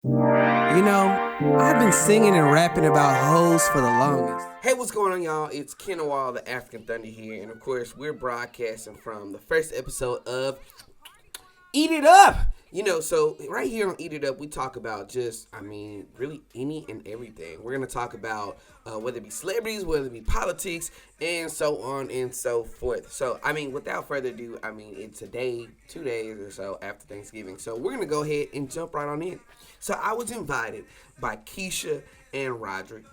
You know, I've been singing and rapping about hoes for the longest. Hey, what's going on, y'all? It's Kinnawa, the African Thunder here, and of course, we're broadcasting from the first episode of Eat It Up. So right here on Eat It Up, we talk about really any and everything. We're gonna talk about whether it be celebrities, whether it be politics, and so on and so forth. So, without further ado, it's a day, 2 days or so after Thanksgiving. So we're gonna go ahead and jump right on in. So I was invited by Keisha and Roderick,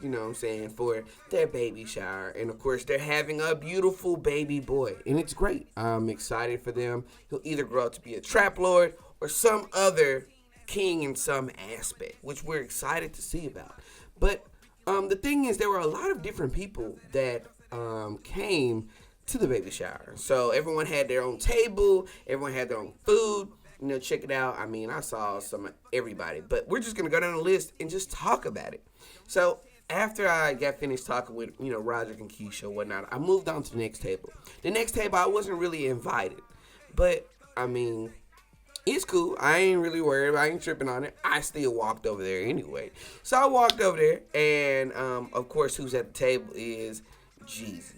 for their baby shower. And of course, they're having a beautiful baby boy. And it's great. I'm excited for them. He'll either grow up to be a trap lord or some other king in some aspect, which we're excited to see about. But the thing is, there were a lot of different people that came to the baby shower. So everyone had their own table, everyone had their own food. Check it out. I saw some of everybody, but we're just gonna go down the list and just talk about it. So after I got finished talking with Roderick and Keisha and whatnot, I moved on to the next table. The next table I wasn't really invited, but it's cool. I ain't really worried. I ain't tripping on it. I still walked over there anyway. So I walked over there, and of course, who's at the table is Jeezy.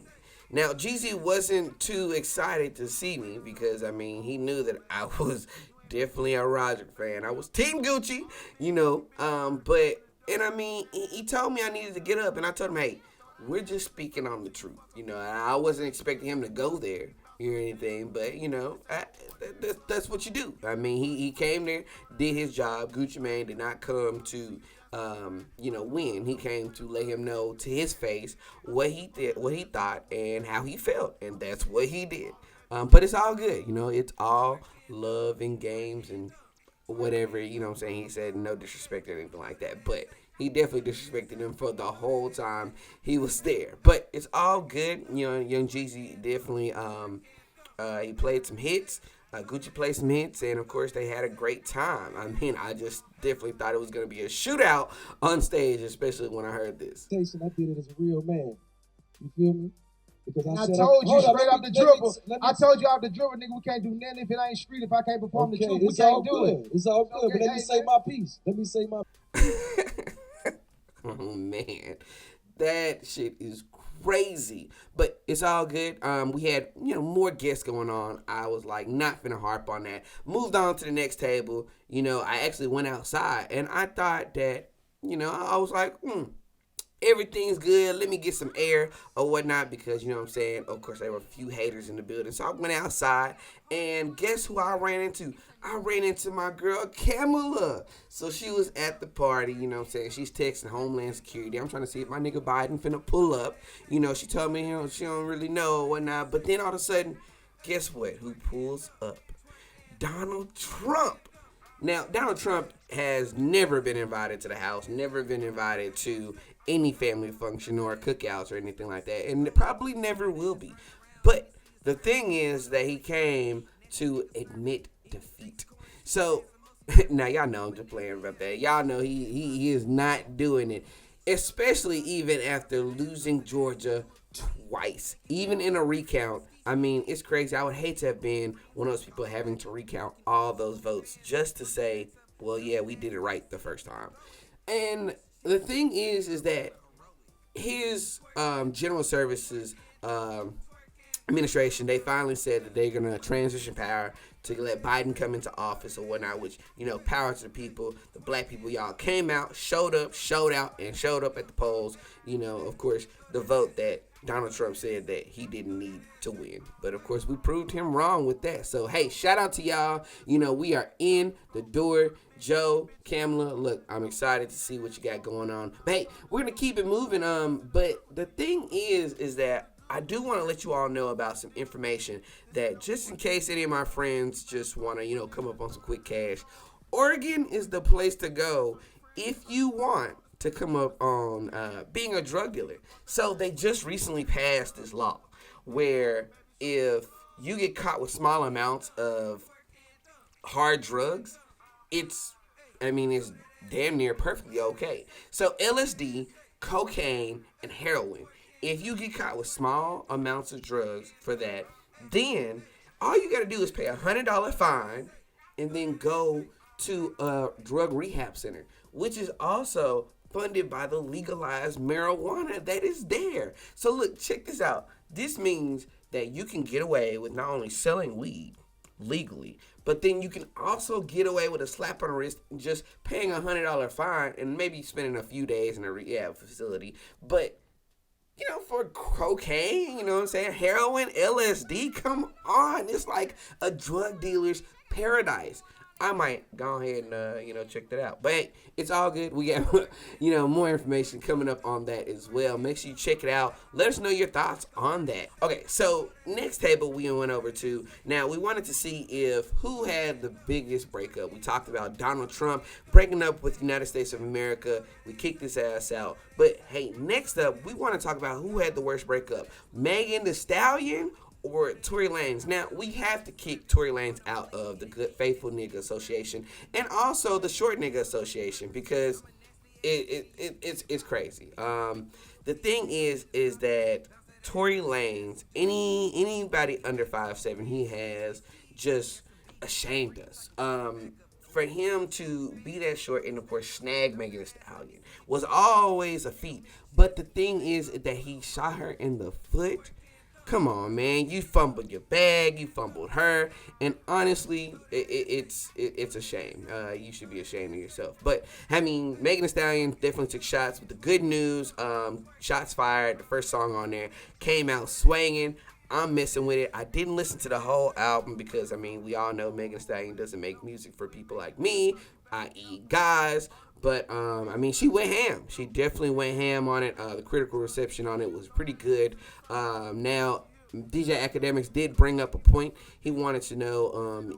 Now, Jeezy wasn't too excited to see me because, he knew that I was definitely a Roderick fan. I was Team Gucci, he told me I needed to get up, and I told him, hey, we're just speaking on the truth. I wasn't expecting him to go there or anything, but, that's what you do. He came there, did his job. Gucci Mane did not come to win. He came to let him know to his face what he did, what he thought, and how he felt, and that's what he did. But it's all good, it's all love and games and whatever, He said no disrespect or anything like that, but he definitely disrespected him for the whole time he was there. But it's all good, Young Jeezy definitely, he played some hits. Gucci played some hits, and of course they had a great time. I just definitely thought it was going to be a shootout on stage, especially when I heard this. I did it as a real man. You feel me? Because I told you straight off the dribble. I told you off the dribble, nigga, we can't do nothing if it ain't street. If I can't perform the truth, we can't do it. It's all good, but let me say my piece. Oh, man. That shit is crazy, but it's all good. We had more guests going on. I was like not finna harp on that. Moved on to the next table. I actually went outside, and I thought that I was like, everything's good. Let me get some air or whatnot because, of course, there were a few haters in the building. So I went outside, and guess who I ran into? I ran into my girl, Kamala. So she was at the party, She's texting Homeland Security. I'm trying to see if my nigga Biden finna pull up. She told me, she don't really know or whatnot. But then all of a sudden, guess what? Who pulls up? Donald Trump. Now, Donald Trump has never been invited to the house, never been invited to any family function or cookouts or anything like that, and it probably never will be. But the thing is that he came to admit defeat. So, now y'all know I'm just playing about that. Y'all know he is not doing it, especially even after losing Georgia twice, even in a recount. It's crazy. I would hate to have been one of those people having to recount all those votes just to say, well, yeah, we did it right the first time. And the thing is that his general services administration, they finally said that they're going to transition power to let Biden come into office or whatnot, which, power to the people, the black people, y'all came out, showed up, showed out, and showed up at the polls. Of course, the vote that Donald Trump said that he didn't need to win. But, of course, we proved him wrong with that. So, hey, shout out to y'all. We are in the door. Joe, Kamala, look, I'm excited to see what you got going on. But, hey, we're going to keep it moving. But the thing is that I do want to let you all know about some information that just in case any of my friends just want to, come up on some quick cash, Oregon is the place to go if you want to come up on being a drug dealer. So they just recently passed this law where if you get caught with small amounts of hard drugs, it's damn near perfectly okay. So LSD, cocaine, and heroin, if you get caught with small amounts of drugs for that, then all you got to do is pay $100 fine and then go to a drug rehab center, which is also funded by the legalized marijuana that is there. So look, check this out. This means that you can get away with not only selling weed legally, but then you can also get away with a slap on the wrist and just paying $100 fine and maybe spending a few days in a rehab facility. But for cocaine, you know what I'm saying? Heroin, LSD, come on. It's like a drug dealer's paradise. I might go ahead and, check that out. But hey, it's all good. We got, more information coming up on that as well. Make sure you check it out. Let us know your thoughts on that. Okay, so next table we went over to. Now, we wanted to see who had the biggest breakup. We talked about Donald Trump breaking up with the United States of America. We kicked his ass out. But hey, next up, we want to talk about who had the worst breakup. Megan Thee Stallion or Tory Lanez. Now, we have to kick Tory Lanez out of the Good Faithful Nigga Association and also the Short Nigga Association because it's crazy. The thing is that Tory Lanez, anybody under 5'7", he has just ashamed us. For him to be that short and, of course, snag Megan Thee Stallion was always a feat. But the thing is that he shot her in the foot. Come on, man. You fumbled your bag. You fumbled her. And honestly, it's a shame. You should be ashamed of yourself. But, Megan Thee Stallion definitely took shots with the good news. Shots fired. The first song on there came out swinging. I'm messing with it. I didn't listen to the whole album because, we all know Megan Thee Stallion doesn't make music for people like me, i.e. guys. But, she went ham. She definitely went ham on it. The critical reception on it was pretty good. Now, DJ Academics did bring up a point. He wanted to know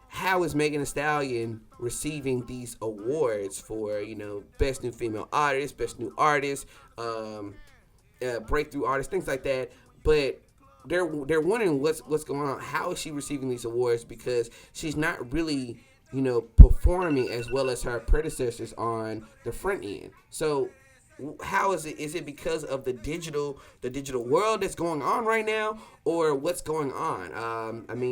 how is Megan Thee Stallion receiving these awards for, Best New Female Artist, Best New Artist, Breakthrough Artist, things like that. But they're wondering what's going on. How is she receiving these awards? Because she's not really performing as well as her predecessors on the front end. So how is it? Is it because of the digital world that's going on right now, or what's going on?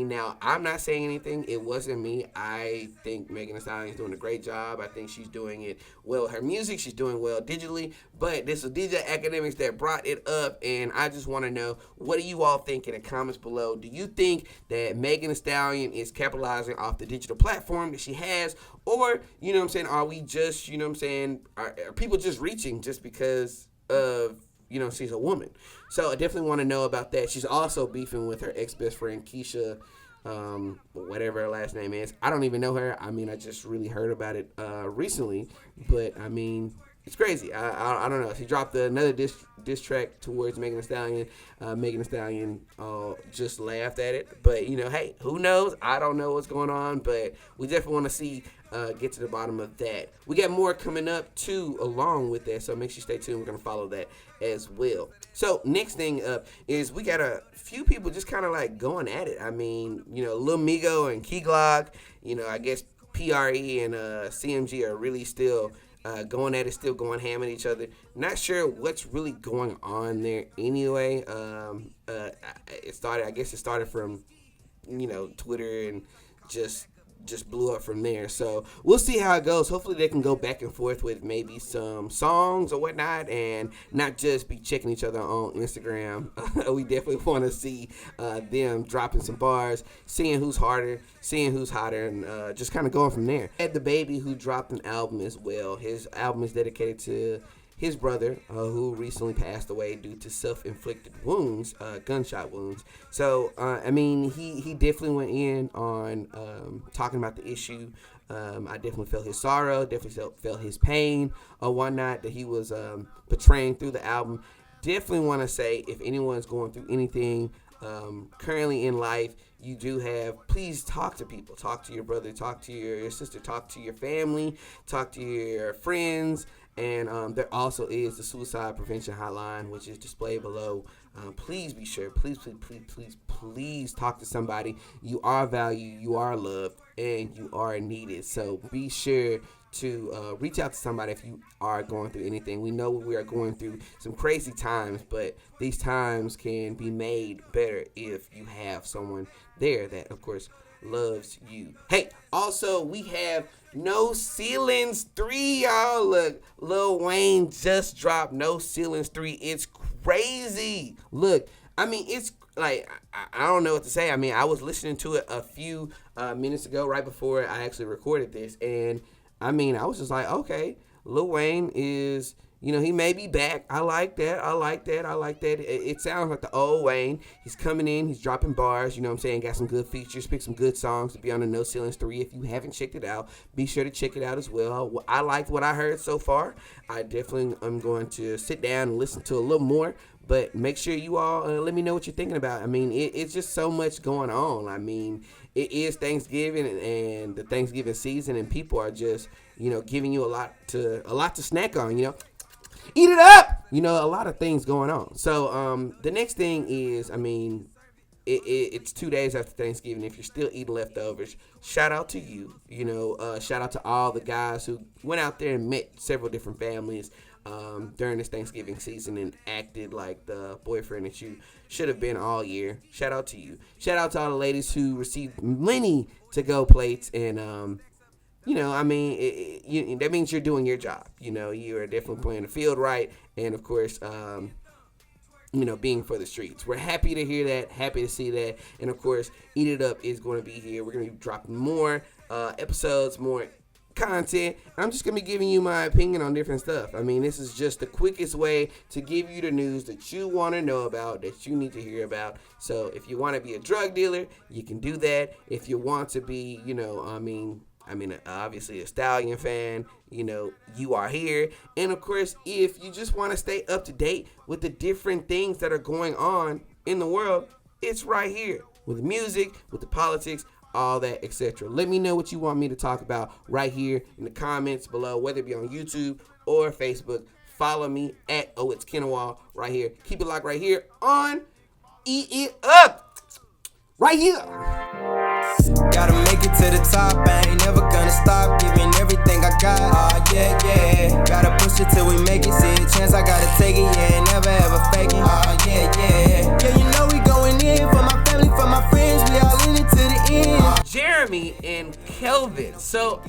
Now I'm not saying anything. It wasn't me. I think Megan Thee Stallion is doing a great job. I think she's doing it well. Her music, she's doing well digitally. But this is DJ Academics that brought it up, and I just want to know, what do you all think in the comments below? Do you think that Megan Thee Stallion is capitalizing off the digital platform that she has, or are we just are people just reaching just because of she's a woman? So I definitely want to know about that. She's also beefing with her ex-best friend Keisha, whatever her last name is. I don't even know her. I just really heard about it recently, but it's crazy. I don't know. She dropped another diss track towards Megan Thee Stallion. Megan Thee Stallion just laughed at it. But, hey, who knows? I don't know what's going on. But we definitely want to get to the bottom of that. We got more coming up, too, along with that. So make sure you stay tuned. We're going to follow that as well. So next thing up is we got a few people just kind of like going at it. Lil Migo and Key Glock. I guess PRE and CMG are really still going at it, still going ham at each other. Not sure what's really going on there anyway. It started from, Twitter and just blew up from there. So we'll see how it goes. Hopefully they can go back and forth with maybe some songs or whatnot and not just be checking each other on Instagram. We definitely want to see them dropping some bars, seeing who's harder, seeing who's hotter, and just kind of going from there. Ed the Baby, who dropped an album as well. His album is dedicated to his brother, who recently passed away due to self-inflicted wounds, gunshot wounds. So, he definitely went in on talking about the issue. I definitely felt his sorrow, definitely felt his pain or whatnot that he was portraying through the album. Definitely want to say, if anyone's going through anything currently in life, you do have, please talk to people. Talk to your brother, talk to your sister, talk to your family, talk to your friends. And there also is the suicide prevention hotline, which is displayed below. Please be sure. Please talk to somebody. You are valued, you are loved, and you are needed. So be sure to reach out to somebody if you are going through anything. We know we are going through some crazy times, but these times can be made better if you have someone there that, of course, loves you. Hey, also, we have No Ceilings 3, y'all. Look, Lil Wayne just dropped No Ceilings 3. It's crazy. Look, I mean, it's like, I don't know what to say. I mean, I was listening to it a few minutes ago, right before I actually recorded this. And, I mean, I was just like, okay, Lil Wayne is... he may be back. I like that. It sounds like the old Wayne. He's coming in. He's dropping bars. You know what I'm saying? Got some good features. Picked some good songs to be on the No Ceilings 3. If you haven't checked it out, be sure to check it out as well. I liked what I heard so far. I definitely am going to sit down and listen to a little more. But make sure you all let me know what you're thinking about. I mean, it's just so much going on. I mean, it is Thanksgiving and the Thanksgiving season, and people are just, giving you a lot to snack on, Eat it up! A lot of things going on. So, the next thing is, I mean, it's 2 days after Thanksgiving. If you're still eating leftovers, shout out to you. Shout out to all the guys who went out there and met several different families during this Thanksgiving season and acted like the boyfriend that you should have been all year. Shout out to you. Shout out to all the ladies who received many to-go plates and, I mean, that means you're doing your job. You are definitely playing the field right. And, of course, being for the streets. We're happy to hear that, happy to see that. And, of course, Eat It Up is going to be here. We're going to be dropping more episodes, more content. I'm just going to be giving you my opinion on different stuff. I mean, this is just the quickest way to give you the news that you want to know about, that you need to hear about. So if you want to be a drug dealer, you can do that. If you want to be, obviously a Stallion fan, you are here. And of course, if you just want to stay up to date with the different things that are going on in the world, it's right here with the music, with the politics, all that, etc. Let me know what you want me to talk about right here in the comments below, whether it be on YouTube or Facebook. Follow me at It's Kinnawa right here. Keep it locked right here on Eat It Up. Right here. Gotta make it to the top, I ain't never gonna stop giving everything I got. Oh yeah, yeah. Gotta push it till we make it. See a chance, I gotta take it, yeah. Never ever fake it. Oh yeah, yeah. Yeah, we going in for my family, for my friends. We all in it to the end. Jeremy and Kelvin. So,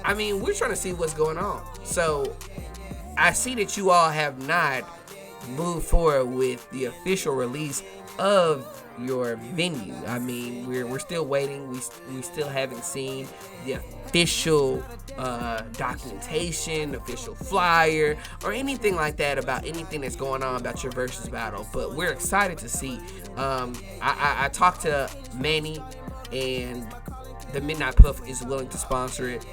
I mean, we're trying to see what's going on. So, I see that you all have not moved forward with the official release of your venue. I mean, we're still waiting. We still haven't seen the official documentation, official flyer, or anything like that about anything that's going on about your versus battle. But we're excited to see. I talked to Manny, and the Midnight Puff is willing to sponsor it.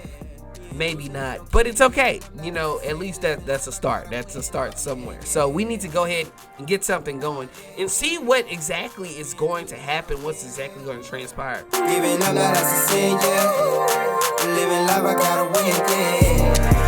Maybe not, but it's okay. At least that's a start. That's a start somewhere. So we need to go ahead and get something going and see what exactly is going to happen, what's exactly going to transpire. Giving up, that's a sin, yeah. Living life, I gotta win, yeah.